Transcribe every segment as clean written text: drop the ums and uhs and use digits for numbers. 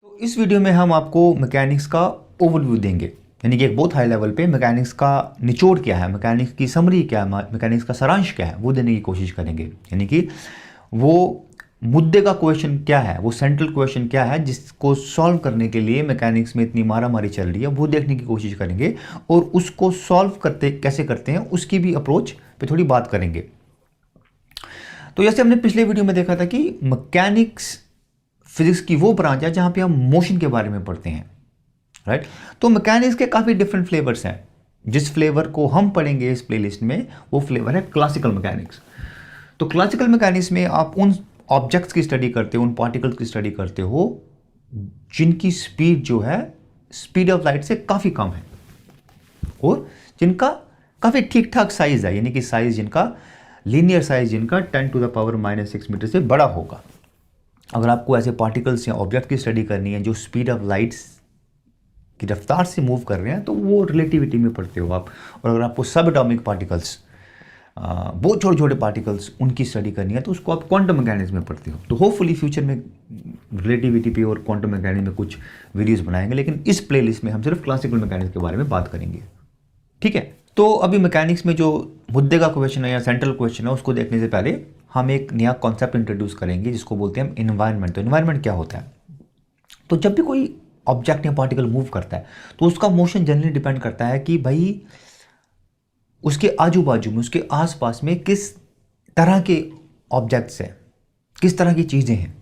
तो इस वीडियो में हम आपको मैकेनिक्स का ओवरव्यू देंगे, यानी कि एक बहुत हाई लेवल पे मैकेनिक्स का निचोड़ क्या है, मैकेनिक्स की समरी क्या है, मैकेनिक्स का सारांश क्या है, वो देने की कोशिश करेंगे। यानी कि वो मुद्दे का क्वेश्चन क्या है, वो सेंट्रल क्वेश्चन क्या है जिसको सॉल्व करने के लिए मैकेनिक्स में इतनी मारामारी चल रही है, वो देखने की कोशिश करेंगे और उसको सॉल्व करते कैसे करते हैं उसकी भी अप्रोच पे थोड़ी बात करेंगे। तो जैसे हमने पिछले वीडियो में देखा था कि मैकेनिक्स फिजिक्स की वो ब्रांच है जहां पे हम मोशन के बारे में पढ़ते हैं, राइट। तो मैकेनिक्स के काफ़ी डिफरेंट फ्लेवर्स हैं। जिस फ्लेवर को हम पढ़ेंगे इस प्लेलिस्ट में वो फ्लेवर है क्लासिकल मैकेनिक्स। तो क्लासिकल मैकेनिक्स में आप उन ऑब्जेक्ट्स की स्टडी करते हो, उन पार्टिकल्स की स्टडी करते हो जिनकी स्पीड जो है स्पीड ऑफ लाइट से काफ़ी कम है और जिनका काफ़ी ठीक ठाक साइज है, यानी कि साइज जिनका लीनियर साइज जिनका 10⁻⁻⁶ मीटर से बड़ा होगा। अगर आपको ऐसे पार्टिकल्स या ऑब्जेक्ट की स्टडी करनी है जो स्पीड ऑफ लाइट की रफ्तार से मूव कर रहे हैं तो वो रिलेटिविटी में पढ़ते हो आप। और अगर आपको सब एटॉमिक पार्टिकल्स, बहुत छोटे छोटे पार्टिकल्स, उनकी स्टडी करनी है तो उसको आप क्वांटम मैकेनिक्स में पढ़ते हो। तो होपफुली फ्यूचर में रिलेटिविटी पे और क्वांटम मैकेनिक्स में कुछ वीडियोस बनाएंगे, लेकिन इस प्लेलिस्ट में हम सिर्फ क्लासिकल मैकेनिक्स के बारे में बात करेंगे, ठीक है। तो अभी मैकेनिक्स में जो मुद्दे का क्वेश्चन है या सेंट्रल क्वेश्चन है उसको देखने से पहले हम एक नया कॉन्सेप्ट इंट्रोड्यूस करेंगे जिसको बोलते हैं हम इन्वायरमेंट। तो इन्वायरमेंट क्या होता है? तो जब भी कोई ऑब्जेक्ट या पार्टिकल मूव करता है तो उसका मोशन जनरली डिपेंड करता है कि भाई उसके आजू बाजू में, उसके आसपास में किस तरह के ऑब्जेक्ट्स हैं, किस तरह की चीज़ें हैं,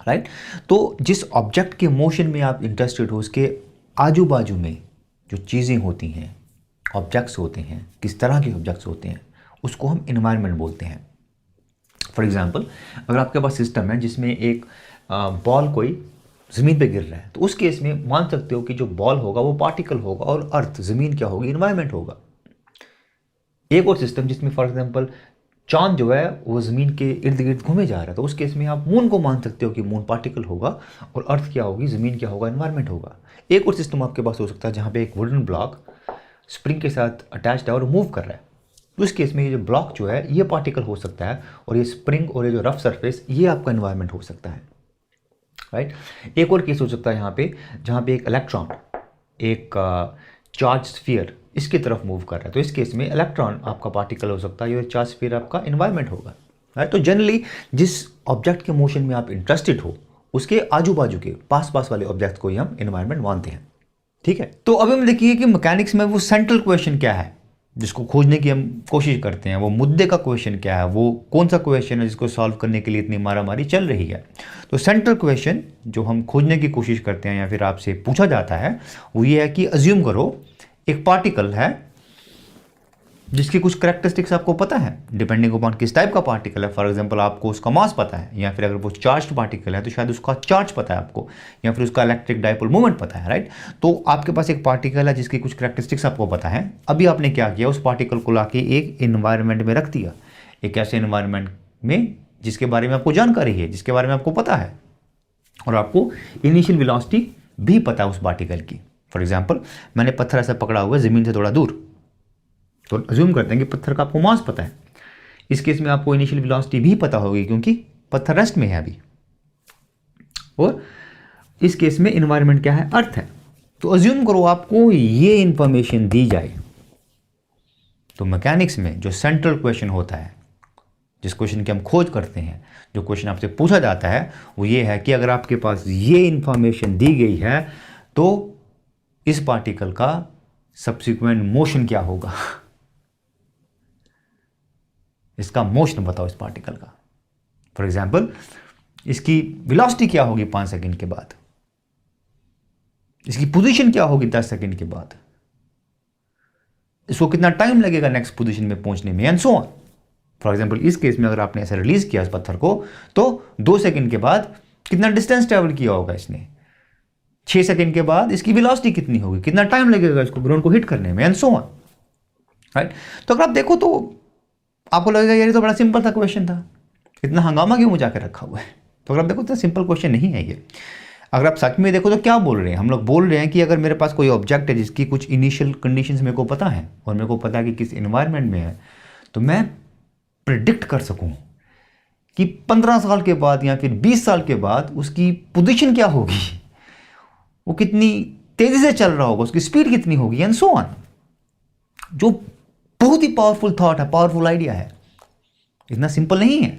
राइट। तो जिस ऑब्जेक्ट के मोशन में आप इंटरेस्टेड हो उसके आजू बाजू में जो चीज़ें होती हैं, ऑब्जेक्ट्स होते हैं, किस तरह के ऑब्जेक्ट्स होते हैं, उसको हम इन्वायरमेंट बोलते हैं। फॉर एग्जांपल, अगर आपके पास सिस्टम है जिसमें एक बॉल कोई ज़मीन पे गिर रहा है तो उस केस में मान सकते हो कि जो बॉल होगा वो पार्टिकल होगा और अर्थ, ज़मीन क्या होगी, इन्वायरमेंट होगा। एक और सिस्टम जिसमें फॉर एग्जांपल चांद जो है वो ज़मीन के इर्द गिर्द घूमे जा रहा है तो उस केस में आप मून को मान सकते हो कि मून पार्टिकल होगा और अर्थ क्या होगी, ज़मीन क्या होगा, इन्वायरमेंट होगा। एक और सिस्टम आपके पास हो सकता है जहाँ पे एक वुडन ब्लॉक स्प्रिंग के साथ अटैच्ड है और मूव कर रहा है। तो इस केस में ये जो ब्लॉक जो है ये पार्टिकल हो सकता है और ये स्प्रिंग और ये जो रफ सरफेस ये आपका इन्वायरमेंट हो सकता है, राइट। एक और केस हो सकता है यहाँ पे जहाँ पे एक इलेक्ट्रॉन एक चार्ज स्फीयर इसकी तरफ मूव कर रहा है तो इस केस में इलेक्ट्रॉन आपका पार्टिकल हो सकता है, ये चार्ज स्फीयर आपका इन्वायरमेंट होगा, राइट। तो जनरली जिस ऑब्जेक्ट के मोशन में आप इंटरेस्टेड हो उसके आजू बाजू के पास पास वाले ऑब्जेक्ट को ही हम इन्वायरमेंट मानते हैं, ठीक है। तो अभी हम देखिए कि मैकेनिक्स में वो सेंट्रल क्वेश्चन क्या है जिसको खोजने की हम कोशिश करते हैं, वो मुद्दे का क्वेश्चन क्या है, वो कौन सा क्वेश्चन है जिसको सॉल्व करने के लिए इतनी मारामारी चल रही है। तो सेंट्रल क्वेश्चन जो हम खोजने की कोशिश करते हैं या फिर आपसे पूछा जाता है वो ये है कि अज्यूम करो एक पार्टिकल है जिसकी कुछ करेक्टरिस्टिक्स आपको पता है, डिपेंडिंग अपॉन किस टाइप का पार्टिकल है। फॉर एग्जांपल आपको उसका मास पता है, या फिर अगर वो चार्ज्ड पार्टिकल है तो शायद उसका चार्ज पता है आपको, या फिर उसका इलेक्ट्रिक डाइपोल मोमेंट पता है, राइट। तो आपके पास एक पार्टिकल है जिसकी कुछ करेक्टरिस्टिक्स आपको पता है। अभी आपने क्या किया, उस पार्टिकल को लाके एक इन्वायरमेंट में रख दिया, एक ऐसे इन्वायरमेंट में जिसके बारे में आपको जानकारी है, जिसके बारे में आपको पता है और आपको इनिशियल वेलोसिटी भी पता है उस पार्टिकल की। फॉर एग्जाम्पल मैंने पत्थर ऐसा पकड़ा हुआ है ज़मीन से थोड़ा दूर, तो अज्यूम करते हैं कि पत्थर का आपको मास पता है। इस केस में आपको इनिशियल वेलोसिटी भी पता होगी क्योंकि पत्थर रेस्ट में है अभी, और इस केस में इन्वायरमेंट क्या है, अर्थ है। तो अज्यूम करो आपको ये इंफॉर्मेशन दी जाए तो मैकेनिक्स में जो सेंट्रल क्वेश्चन होता है, जिस क्वेश्चन की हम खोज करते हैं, जो क्वेश्चन आपसे पूछा जाता है वो ये है कि अगर आपके पास ये इंफॉर्मेशन दी गई है तो इस पार्टिकल का सब्सिक्वेंट मोशन क्या होगा, इसका मोशन बताओ इस पार्टिकल का। फॉर एग्जाम्पल इसकी वेलोसिटी क्या होगी 5 सेकंड के बाद, इसकी पोजीशन क्या होगी 10 सेकंड के बाद, इसको कितना टाइम लगेगा नेक्स्ट पोजीशन में पहुंचने में, and so on. For example इस केस में अगर आपने ऐसे रिलीज किया इस पत्थर को तो 2 सेकंड के बाद कितना डिस्टेंस ट्रेवल किया होगा इसने, 6 सेकंड के बाद इसकी वेलोसिटी कितनी होगी, कितना टाइम लगेगा इसको ग्राउंड को हिट करने में, एंड सो ऑन, राइट। तो अगर आप देखो तो आपको लगेगा यार ये तो बड़ा सिंपल सा क्वेश्चन था, इतना हंगामा क्यों मचा के रखा हुआ है। तो अगर आप देखो तो सिंपल क्वेश्चन नहीं है ये। अगर आप सच में देखो तो क्या बोल रहे हैं हम लोग, बोल रहे हैं कि अगर मेरे पास कोई ऑब्जेक्ट है जिसकी कुछ इनिशियल कंडीशंस मेरे को पता है और मेरे को पता है कि किस इन्वायरमेंट में है, तो मैं प्रिडिक्ट कर सकूं कि 15 साल के बाद या फिर 20 साल के बाद उसकी पोजीशन क्या होगी, वो कितनी तेजी से चल रहा होगा, उसकी स्पीड कितनी होगी, एंड सो ऑन। जो बहुत ही पावरफुल थॉट है, पावरफुल आइडिया है, इतना सिंपल नहीं है।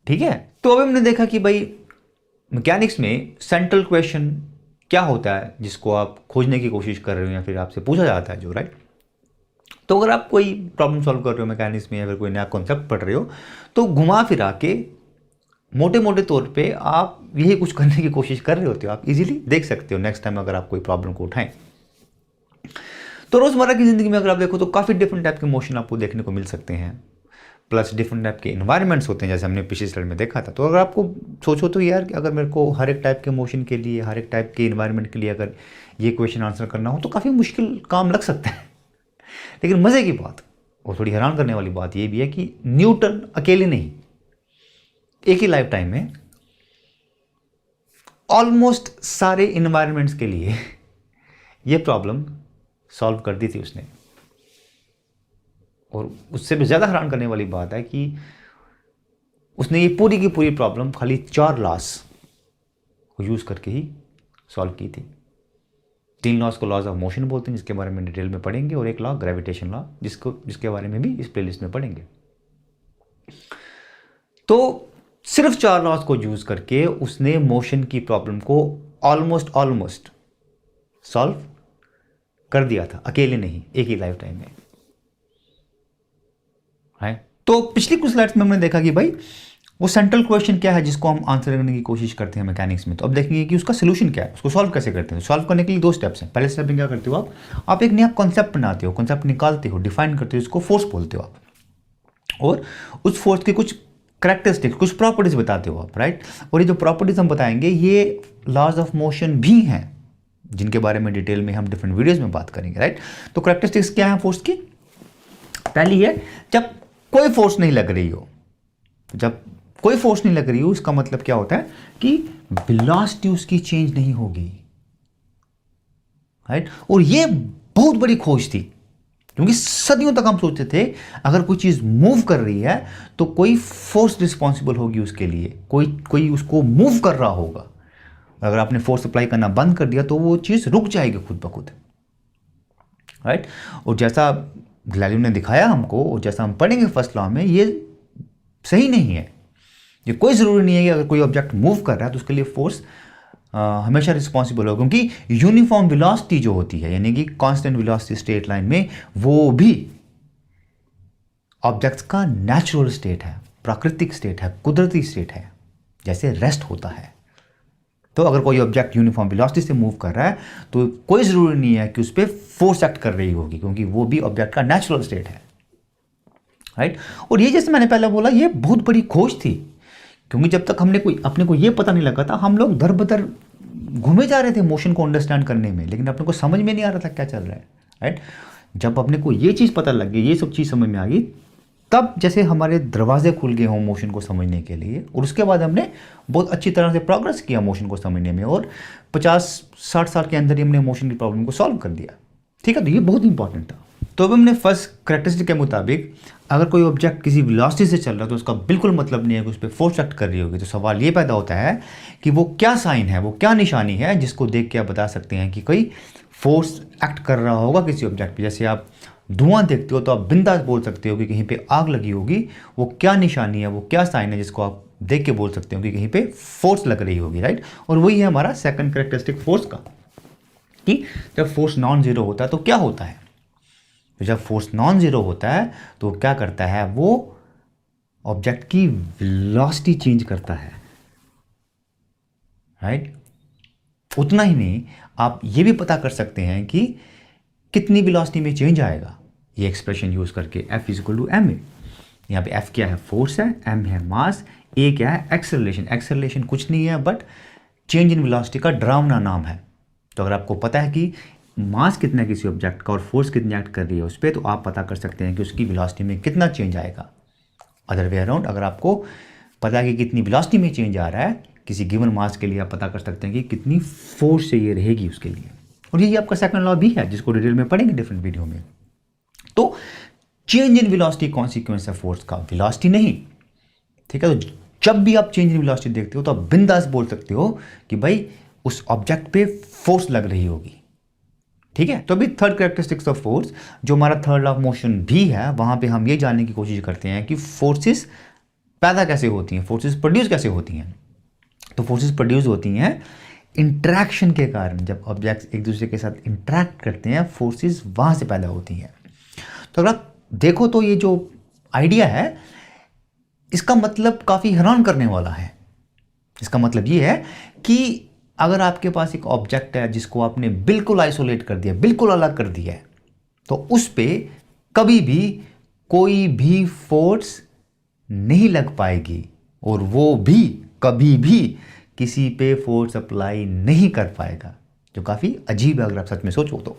ठीक है, तो अब हमने देखा कि भाई मैकेनिक्स में सेंट्रल क्वेश्चन क्या होता है जिसको आप खोजने की कोशिश कर रहे हो या फिर आपसे पूछा जाता है जो, राइट। तो अगर आप कोई प्रॉब्लम सॉल्व कर रहे हो मैकेनिक्स में या फिर कोई नया कॉन्सेप्ट पढ़ रहे हो, तो घुमा फिरा के मोटे मोटे तौर पे आप यही कुछ करने की कोशिश कर रहे होते हो। आप इजीली देख सकते हो नेक्स्ट टाइम अगर आप कोई प्रॉब्लम को उठाएं। तो रोज़मर्रा की ज़िंदगी में अगर आप देखो तो काफ़ी डिफरेंट टाइप के मोशन आपको देखने को मिल सकते हैं, प्लस डिफरेंट टाइप के इन्वायरमेंट्स होते हैं, जैसे हमने पिछले स्लाइड में देखा था। तो अगर आपको सोचो तो यार कि अगर मेरे को हर एक टाइप के मोशन के लिए, हर एक टाइप के इन्वायरमेंट के लिए अगर ये क्वेश्चन आंसर करना हो तो काफ़ी मुश्किल काम लग सकता है। लेकिन मज़े की बात और थोड़ी हैरान करने वाली बात ये भी है कि न्यूटन अकेले नहीं, एक ही लाइफ टाइम में ऑलमोस्ट सारे इन्वायरमेंट्स के लिए ये प्रॉब्लम सॉल्व कर दी थी उसने। और उससे भी ज़्यादा हैरान करने वाली बात है कि उसने ये पूरी की पूरी प्रॉब्लम खाली 4 लॉस को यूज़ करके ही सॉल्व की थी। 3 लॉस को लॉज ऑफ मोशन बोलते हैं, जिसके बारे में डिटेल में पढ़ेंगे, और एक लॉ ग्रेविटेशन लॉ, जिसके बारे में भी इस प्लेलिस्ट में पढ़ेंगे। तो सिर्फ 4 लॉस को यूज़ करके उसने मोशन की प्रॉब्लम को ऑलमोस्ट सॉल्व कर दिया था, अकेले नहीं, एक ही लाइफ टाइम में है। तो पिछली कुछ स्लाइड्स में हमने देखा कि भाई वो सेंट्रल क्वेश्चन क्या है जिसको हम आंसर करने की कोशिश करते हैं मैकेनिक्स में। तो अब देखेंगे कि उसका सोल्यूशन क्या है, उसको सॉल्व कैसे करते हैं। सॉल्व करने के लिए 2 स्टेप्स हैं। पहले स्टेप में क्या करते हो आप एक नया कॉन्सेप्ट बनाते हो, कॉन्सेप्ट निकालते हो, डिफाइन करते हो, इसको फोर्स बोलते हो आप, और उस फोर्स के कुछ करेक्टरिस्टिक्स, कुछ प्रॉपर्टीज बताते हो आप, राइट। और ये जो प्रॉपर्टीज हम बताएंगे ये लॉज ऑफ मोशन भी हैं, जिनके बारे में डिटेल में हम डिफरेंट वीडियोज में बात करेंगे, राइट। तो करेक्टरिस्टिक्स क्या है फोर्स की? पहली है जब कोई फोर्स नहीं लग रही हो। जब कोई फोर्स नहीं लग रही हो इसका मतलब क्या होता है कि वेलोसिटी उसकी चेंज नहीं होगी, राइट। और ये बहुत बड़ी खोज थी, क्योंकि सदियों तक हम सोचते थे अगर कोई चीज मूव कर रही है तो कोई फोर्स रिस्पॉन्सिबल होगी उसके लिए, कोई उसको मूव कर रहा होगा। अगर आपने फोर्स अप्लाई करना बंद कर दिया तो वो चीज रुक जाएगी खुद ब खुद, राइट। और जैसा गैलीलियो ने दिखाया हमको, और जैसा हम पढ़ेंगे फर्स्ट लॉ में, ये सही नहीं है। ये कोई ज़रूरी नहीं है कि अगर कोई ऑब्जेक्ट मूव कर रहा है तो उसके लिए फोर्स हमेशा रिस्पॉन्सिबल हो, क्योंकि यूनिफॉर्म वेलोसिटी जो होती है, यानी कि कांस्टेंट वेलोसिटी स्ट्रेट लाइन में, वो भी ऑब्जेक्ट्स का नेचुरल स्टेट है, प्राकृतिक स्टेट है, कुदरती स्टेट है, जैसे रेस्ट होता है। तो अगर कोई ऑब्जेक्ट यूनिफॉर्म वेलोसिटी से मूव कर रहा है तो कोई ज़रूरी नहीं है कि उस पर फोर्स एक्ट कर रही होगी, क्योंकि वो भी ऑब्जेक्ट का नेचुरल स्टेट है, राइट। और ये जैसे मैंने पहले बोला, ये बहुत बड़ी खोज थी, क्योंकि जब तक अपने को ये पता नहीं लगा था, हम लोग दर बदर घूमे जा रहे थे मोशन को अंडरस्टैंड करने में, लेकिन अपने को समझ में नहीं आ रहा था क्या चल रहा है, राइट। जब अपने को ये चीज़ पता लग गई, ये सब चीज़ समझ में आ गई, तब जैसे हमारे दरवाजे खुल गए हों मोशन को समझने के लिए। और उसके बाद हमने बहुत अच्छी तरह से प्रोग्रेस किया मोशन को समझने में, और 50-60 साल के अंदर ही हमने मोशन की प्रॉब्लम को सॉल्व कर दिया, ठीक है। तो ये बहुत इंपॉर्टेंट था। तो अब हमने फर्स्ट करेक्टरिस्टिक के मुताबिक अगर कोई ऑब्जेक्ट किसी वेलोसिटी से चल रहा है तो उसका बिल्कुल मतलब नहीं है कि उस पर फोर्स एक्ट कर रही होगी। तो सवाल ये पैदा होता है कि वो क्या साइन है, वो क्या निशानी है जिसको देख के आप बता सकते हैं कि कोई फोर्स एक्ट कर रहा होगा किसी ऑब्जेक्ट पे। जैसे आप धुआं देखते हो तो आप बिंदास बोल सकते हो कि कहीं पे आग लगी होगी। वो क्या निशानी है, वो क्या साइन है जिसको आप देख के बोल सकते हो कि कहीं पे फोर्स लग रही होगी, राइट। और वही है हमारा सेकंड कैरेक्टरिस्टिक फोर्स का, कि जब फोर्स नॉन जीरो होता है तो क्या होता है। तो जब फोर्स नॉन जीरो होता है तो क्या करता है, वो ऑब्जेक्ट की वेलोसिटी चेंज करता है, राइट। उतना ही नहीं, आप ये भी पता कर सकते हैं कि कितनी वेलोसिटी में चेंज आएगा, ये एक्सप्रेशन यूज करके, F = ma। यहाँ पे F क्या है, फोर्स है, m है मास, a क्या है, एक्सेलरेशन। एक्सेलरेशन कुछ नहीं है बट चेंज इन वेलोसिटी का डरावना नाम है। तो अगर आपको पता है कि मास कितना है किसी ऑब्जेक्ट का और फोर्स कितनी एक्ट कर रही है उस पर, तो आप पता कर सकते हैं कि उसकी वेलोसिटी में कितना चेंज आएगा। अदर वे अराउंड, अगर आपको पता है कि कितनी वेलोसिटी में चेंज आ रहा है किसी गिवन मास के लिए, आप पता कर सकते हैं कि कितनी फोर्स चाहिए रहेगी उसके लिए। और ये आपका सेकंड लॉ भी है जिसको डिटेल में पढ़ेंगे डिफरेंट वीडियो में। तो चेंज इन वेलोसिटी कॉन्सिक्वेंस है फोर्स का, वेलोसिटी नहीं, ठीक है। तो जब भी आप चेंज इन वेलोसिटी देखते हो तो आप बिंदास बोल सकते हो कि भाई उस ऑब्जेक्ट पे फोर्स लग रही होगी, ठीक है। तो अभी थर्ड कैरेक्टरिस्टिक्स ऑफ फोर्स, जो हमारा थर्ड लॉ ऑफ मोशन भी है, वहां पे हम ये जानने की कोशिश करते हैं कि फोर्सेस पैदा कैसे होती हैं, फोर्सेस प्रोड्यूस कैसे होती हैं। तो फोर्सेस प्रोड्यूस होती हैं इंटरेक्शन के कारण। जब ऑब्जेक्ट्स एक दूसरे के साथ इंटरेक्ट करते हैं, फोर्सेस वहां से पैदा होती हैं। तो अगर आप देखो तो ये जो आइडिया है, इसका मतलब काफी हैरान करने वाला है। इसका मतलब ये है कि अगर आपके पास एक ऑब्जेक्ट है जिसको आपने बिल्कुल आइसोलेट कर दिया, बिल्कुल अलग कर दिया है, तो उस पे कभी भी कोई भी फोर्स नहीं लग पाएगी और वो भी कभी भी किसी पे फोर्स अप्लाई नहीं कर पाएगा, जो काफी अजीब है अगर आप सच में सोचो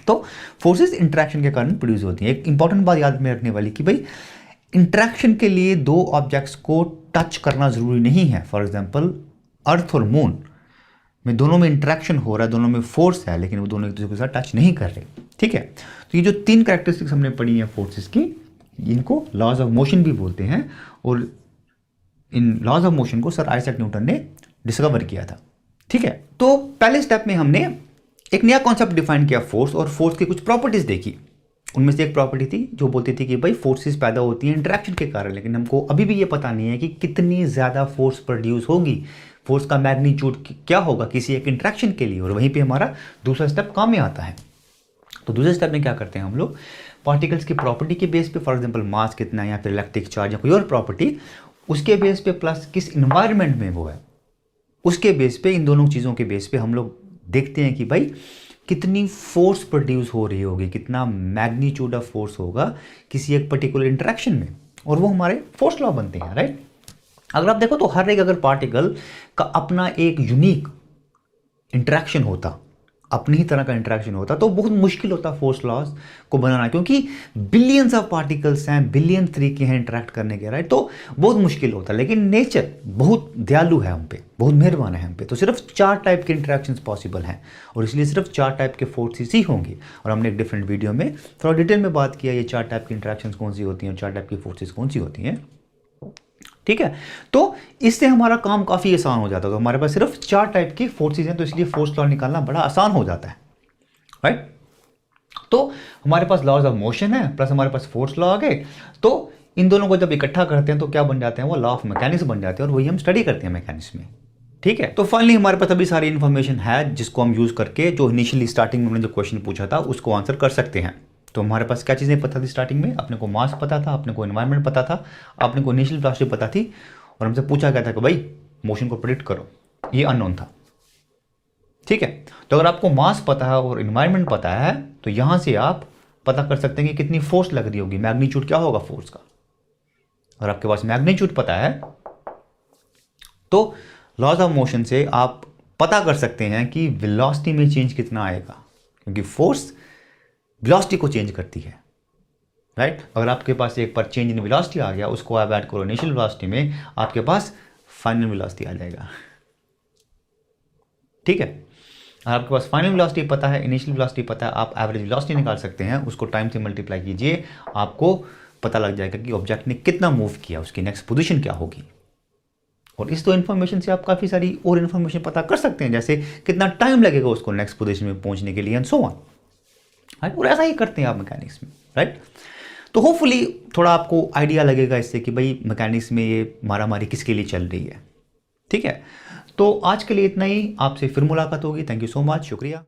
तो फोर्सेस इंटरेक्शन के कारण प्रोड्यूस होती हैं। एक इंपॉर्टेंट बात याद में रखने वाली कि भाई इंटरेक्शन के लिए दो ऑब्जेक्ट्स को टच करना जरूरी नहीं है। फॉर एग्जांपल अर्थ और मून में, दोनों में इंटरेक्शन हो रहा है, दोनों में फोर्स है, लेकिन वो दोनों एक दूसरे के साथ टच नहीं कर रहे, ठीक है। तो ये जो तीन कैरेक्टरिस्टिक्स हमने पढ़ी हैं फोर्सेस की, इनको लॉज ऑफ मोशन भी बोलते हैं, और इन लॉज ऑफ मोशन को सर आइजैक न्यूटन ने डिस्कवर किया था, ठीक है। तो पहले स्टेप में हमने एक नया कॉन्सेप्ट डिफाइन किया फोर्स, और फोर्स की कुछ प्रॉपर्टीज देखी। उनमें से एक प्रॉपर्टी थी जो बोलती थी कि भाई फोर्सेस पैदा होती हैं इंटरेक्शन के कारण, लेकिन हमको अभी भी ये पता नहीं है कि कितनी ज़्यादा फोर्स प्रोड्यूस होगी, फोर्स का मैग्नीट्यूड क्या होगा किसी एक इंटरेक्शन के लिए। और वहीं पे हमारा दूसरा स्टेप काम में आता है। तो दूसरे स्टेप में क्या करते हैं हम लोग, पार्टिकल्स की प्रॉपर्टी के बेस पे, फॉर एग्जांपल मास कितना है या फिर इलेक्ट्रिक चार्ज या कोई और प्रॉपर्टी, उसके बेस पे प्लस किस इन्वायरमेंट में वो है, उसके बेस पे, इन दोनों चीज़ों के बेस पे हम लोग देखते हैं कि भाई कितनी फोर्स प्रोड्यूस हो रही होगी, कितना मैग्नीट्यूड ऑफ फोर्स होगा किसी एक पर्टिकुलर इंटरेक्शन में, और वो हमारे फोर्स लॉ बनते हैं, राइट। अगर आप देखो तो हर एक अगर पार्टिकल का अपना एक यूनिक इंटरेक्शन होता, अपनी ही तरह का इंटरेक्शन होता, तो बहुत मुश्किल होता फोर्स लॉज को बनाना, क्योंकि बिलियंस ऑफ पार्टिकल्स हैं, बिलियन तरीके हैं इंटरेक्ट करने के, राइट। तो बहुत मुश्किल होता, लेकिन नेचर बहुत दयालु है हम पे, बहुत मेहरबान है हम पे। तो सिर्फ 4 टाइप के इंटरेक्शंस पॉसिबल हैं, और इसलिए सिर्फ 4 टाइप के फोर्सेस ही होंगे। और हमने एक डिफरेंट वीडियो में थोड़ा डिटेल में बात किया ये 4 टाइप की इंटरेक्शंस कौन सी होती हैं, 4 टाइप की फोर्सेस कौन सी होती हैं, ठीक है। तो इससे हमारा काम काफी आसान हो जाता है। तो हमारे पास सिर्फ 4 टाइप की फोर्सेस हैं, तो इसलिए फोर्स लॉ निकालना बड़ा आसान हो जाता है, राइट। तो हमारे पास लॉज ऑफ मोशन है प्लस हमारे पास फोर्स लॉ आ गए, तो इन दोनों को जब इकट्ठा करते हैं तो क्या बन जाते हैं, वो लॉ ऑफ मैकेनिक्स बन जाते हैं, और वही हम स्टडी करते हैं मैकेनिक्स में, ठीक है। तो फाइनली हमारे पास अभी सारी इन्फॉर्मेशन है जिसको हम यूज करके जो इनिशियली स्टार्टिंग में हमने जो क्वेश्चन पूछा था उसको आंसर कर सकते हैं। तो हमारे पास क्या चीज़ें पता थी स्टार्टिंग में, अपने को मास पता था, अपने को एनवायरनमेंट पता था, अपने को इनिशियल वेलोसिटी पता थी, और हमसे पूछा गया था कि भाई मोशन को प्रेडिक्ट करो, ये अननोन था, ठीक है। तो अगर आपको मास पता है और एनवायरनमेंट पता है, तो यहां से आप पता कर सकते हैं कि कितनी फोर्स लग रही होगी, मैग्नीट्यूड क्या होगा फोर्स का। अगर आपके पास मैग्नीट्यूड पता है तो लॉज ऑफ मोशन से आप पता कर सकते हैं कि वेलोसिटी में चेंज कितना आएगा, क्योंकि फोर्स वेलोसिटी को चेंज करती है, राइट। अगर आपके पास एक बार चेंज इन वेलोसिटी आ गया, उसको आप ऐड करो इनिशियल वेलोसिटी में, आपके पास फाइनल वेलोसिटी आ जाएगा, ठीक है। अगर आपके पास फाइनल वेलोसिटी पता है, इनिशियल वेलोसिटी पता है, आप एवरेज वेलोसिटी निकाल सकते हैं, उसको टाइम से मल्टीप्लाई कीजिए, आपको पता लग जाएगा कि ऑब्जेक्ट ने कितना मूव किया, उसकी नेक्स्ट पोजीशन क्या होगी। और इस दो इन्फॉर्मेशन से आप काफ़ी सारी और इन्फॉर्मेशन पता कर सकते हैं, जैसे कितना टाइम लगेगा उसको नेक्स्ट पोजीशन में पहुंचने के लिए, एंड सो ऑन, राइट। और ऐसा ही करते हैं आप मैकेनिक्स में, राइट। तो होपफुली थोड़ा आपको आइडिया लगेगा इससे कि भाई मैकेनिक्स में ये मारामारी किसके लिए चल रही है, ठीक है। तो आज के लिए इतना ही, आपसे फिर मुलाकात होगी। थैंक यू सो मच, शुक्रिया।